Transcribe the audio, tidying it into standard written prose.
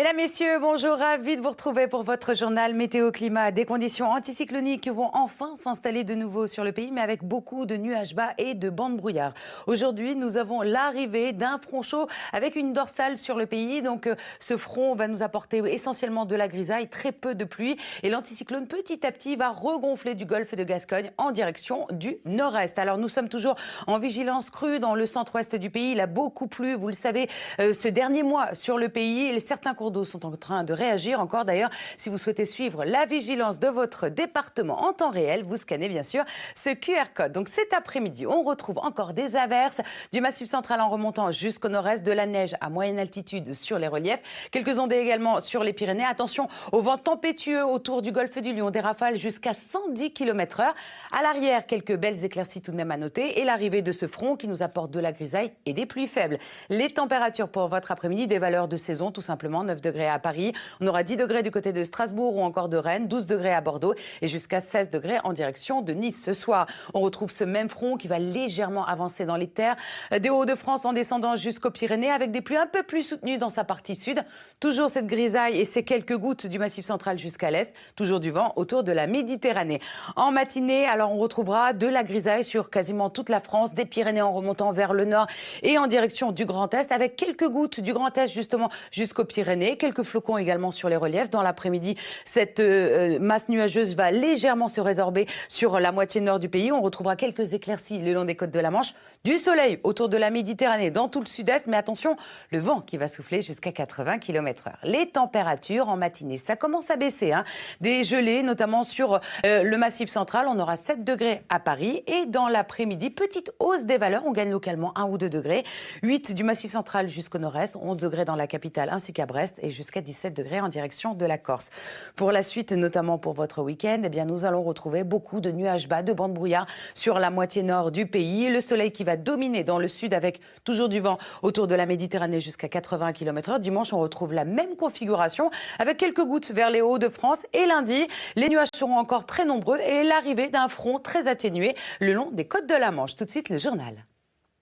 Mesdames, Messieurs, bonjour, ravi de vous retrouver pour votre journal météo-climat. Des conditions anticycloniques vont enfin s'installer de nouveau sur le pays, mais avec beaucoup de nuages bas et de bancs de brouillard. Aujourd'hui, nous avons l'arrivée d'un front chaud avec une dorsale sur le pays. Donc, ce front va nous apporter essentiellement de la grisaille, très peu de pluie. Et l'anticyclone, petit à petit, va regonfler du golfe de Gascogne en direction du nord-est. Alors, nous sommes toujours en vigilance crue dans le centre-ouest du pays. Il a beaucoup plu, vous le savez, ce dernier mois sur le pays. Et certains cours d'eau sont en train de réagir encore. D'ailleurs, si vous souhaitez suivre la vigilance de votre département en temps réel, vous scannez bien sûr ce QR code. Donc cet après-midi, on retrouve encore des averses du Massif central en remontant jusqu'au nord-est, de la neige à moyenne altitude sur les reliefs, quelques ondées également sur les Pyrénées. Attention au vent tempétueux autour du golfe du Lion, des rafales jusqu'à 110 km/h. À l'arrière, quelques belles éclaircies tout de même à noter et l'arrivée de ce front qui nous apporte de la grisaille et des pluies faibles. Les températures pour votre après-midi, des valeurs de saison tout simplement. 9 degrés à Paris, on aura 10 degrés du côté de Strasbourg ou encore de Rennes, 12 degrés à Bordeaux et jusqu'à 16 degrés en direction de Nice. Ce soir, on retrouve ce même front qui va légèrement avancer dans les terres des Hauts-de-France en descendant jusqu'aux Pyrénées avec des pluies un peu plus soutenues dans sa partie sud. Toujours cette grisaille et ces quelques gouttes du Massif central jusqu'à l'est, toujours du vent autour de la Méditerranée. En matinée, alors on retrouvera de la grisaille sur quasiment toute la France, des Pyrénées en remontant vers le nord et en direction du Grand Est avec quelques gouttes du Grand Est justement jusqu'aux Pyrénées, quelques flocons également sur les reliefs. Dans l'après-midi, cette masse nuageuse va légèrement se résorber sur la moitié nord du pays. On retrouvera quelques éclaircies le long des côtes de la Manche, du soleil autour de la Méditerranée dans tout le sud-est, mais attention, le vent qui va souffler jusqu'à 80 km/h. Les températures en matinée, ça commence à baisser, des gelées notamment sur le Massif central. On aura 7 degrés à Paris et dans l'après-midi, petite hausse des valeurs. On gagne localement 1 ou 2 degrés. 8 du Massif central jusqu'au nord-est, 11 degrés dans la capitale ainsi qu'à Brest et jusqu'à 17 degrés en direction de la Corse. Pour la suite, notamment pour votre week-end, nous allons retrouver beaucoup de nuages bas, de bancs de brouillard sur la moitié nord du pays. Le soleil qui va dominer dans le sud avec toujours du vent autour de la Méditerranée jusqu'à 80 km/h. Dimanche, on retrouve la même configuration avec quelques gouttes vers les Hauts-de-France. Et lundi, les nuages seront encore très nombreux et l'arrivée d'un front très atténué le long des côtes de la Manche. Tout de suite, le journal.